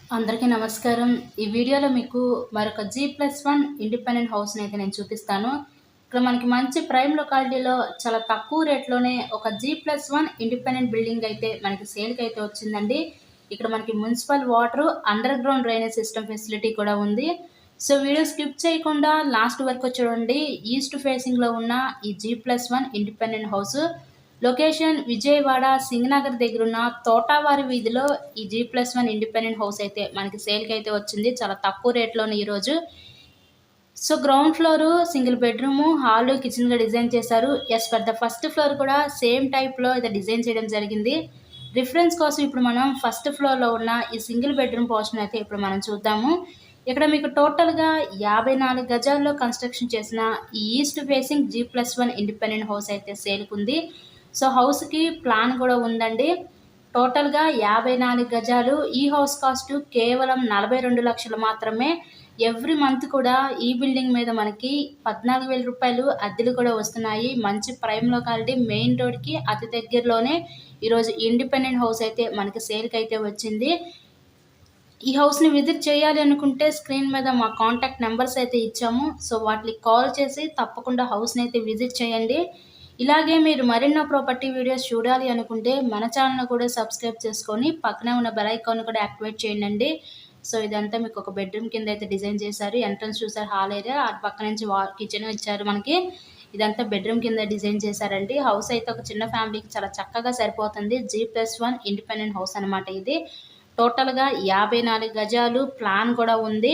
అందరికీ నమస్కారం. ఈ వీడియోలో మీకు మరొక G+1 ఇండిపెండెంట్ హౌస్‌ని అయితే నేను చూపిస్తాను. ఇక్కడ మనకి మంచి ప్రైమ్ లొకాలిటీలో చాలా తక్కువ రేట్‌లోనే ఒక G+1 ఇండిపెండెంట్ బిల్డింగ్ అయితే మనకి సేల్‌కి అయితే వచ్చిందండి. ఇక్కడ మనకి municipal water, under ground drainage system facility కూడా ఉంది. సో వీడియో స్కిప్ చేయకుండా లాస్ట్ వరకు చూడండి. ఈస్ట్ ఫేసింగ్‌లో ఉన్న ఈ G+1 independent house location Vijayawada Singh Nagar దగ్గరున్న తోటావారి వీధిలో ఈ G+1 ఇండిపెండెంట్ హౌస్ అయితే మనకి సేల్‌కి అయితే వచ్చింది. చాలా తక్కువ రేట్‌లోనే ఈరోజు. So ground floor single bedroom, hall, కిచెన్‌గా డిజైన్ చేశారు. ఫర్ ద ఫస్ట్ ఫ్లోర్ కూడా సేమ్ టైప్‌లో అయితే డిజైన్ చేయడం జరిగింది. రిఫరెన్స్ కోసం ఇప్పుడు మనం ఫస్ట్ ఫ్లోర్‌లో ఉన్న ఈ సింగిల్ బెడ్‌రూమ్ పోర్షన్ అయితే ఇప్పుడు మనం చూద్దాము. ఇక్కడ మీకు టోటల్‌గా 54 గజాల్లో కన్‌స్ట్రక్షన్ చేసిన ఈ east facing G+1 independent house అయితే సేల్‌కుంది. సో హౌస్‌కి ప్లాన్ కూడా ఉందండి. టోటల్‌గా 54 గజాలు. ఈ హౌస్ కాస్ట్ కేవలం 42 లక్షలు మాత్రమే. ఎవ్రీ మంత్ కూడా ఈ బిల్డింగ్ మీద మనకి రూ. 14,000 అద్దెలు కూడా వస్తున్నాయి. మంచి ప్రైమ్ లొకాలిటీ, మెయిన్ రోడ్‌కి అతి దగ్గరలోనే ఈరోజు ఇండిపెండెంట్ హౌస్ అయితే మనకి సేల్‌కి అయితే వచ్చింది. ఈ హౌస్‌ని విజిట్ చేయాలి అనుకుంటే స్క్రీన్ మీద మా కాంటాక్ట్ నెంబర్స్ అయితే ఇచ్చాము. సో వాటికి కాల్ చేసి తప్పకుండా హౌస్‌ని అయితే విజిట్ చేయండి. ఇలాగే మీరు మరెన్నో ప్రాపర్టీ వీడియోస్ చూడాలి అనుకుంటే మన ఛానల్‌ని కూడా సబ్స్క్రైబ్ చేసుకొని పక్కనే ఉన్న బెల్ ఐకాన్ కూడా యాక్టివేట్ చేయండి. సో ఇదంతా మీకు ఒక బెడ్‌రూమ్ కింద అయితే డిజైన్ చేశారు. ఎంట్రన్స్ చూసారు హాల్ ఏరియా, అటు పక్క నుంచి కిచెన్ ఇచ్చారు మనకి. ఇదంతా బెడ్‌రూమ్ కింద డిజైన్ చేశారండి. హౌస్ అయితే ఒక చిన్న ఫ్యామిలీకి చాలా చక్కగా సరిపోతుంది. G+1 ఇండిపెండెంట్ హౌస్ అనమాట ఇది. టోటల్‌గా 54 గజాలు. ప్లాన్ కూడా ఉంది.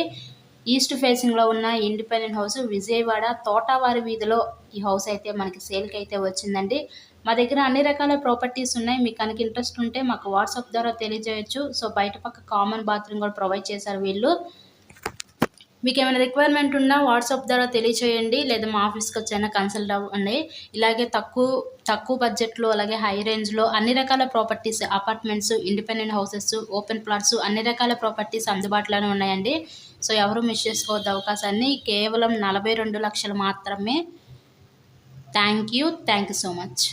ఈస్ట్ ఫేసింగ్‌లో ఉన్న ఇండిపెండెంట్ హౌస్ విజయవాడ తోటావారి వీధిలో ఈ హౌస్ అయితే మనకి సేల్‌కి అయితే వచ్చిందండి. మా దగ్గర అన్ని రకాల ప్రాపర్టీస్ ఉన్నాయి. మీకు కనుక ఇంట్రెస్ట్ ఉంటే మాకు వాట్సాప్ ద్వారా తెలియజేయొచ్చు. సో బయట పక్క కామన్ బాత్రూమ్ కూడా ప్రొవైడ్ చేశారు వీళ్ళు. మీకేమైనా రిక్వైర్మెంట్ ఉన్నా వాట్సాప్ ద్వారా తెలియచేయండి. లేదా మా ఆఫీస్‌కి వచ్చైనా కన్సల్ట్ అవ్వండి. ఇలాగే తక్కువ బడ్జెట్‌లో, అలాగే హై రేంజ్‌లో అన్ని రకాల properties, apartments, independent houses, open plots అన్ని రకాల ప్రాపర్టీస్ అందుబాటులోనే ఉన్నాయండి. సో ఎవరు మిస్ చేసుకోవద్దు అవకాశాన్ని. కేవలం 42 లక్షలు మాత్రమే. Thank you so much.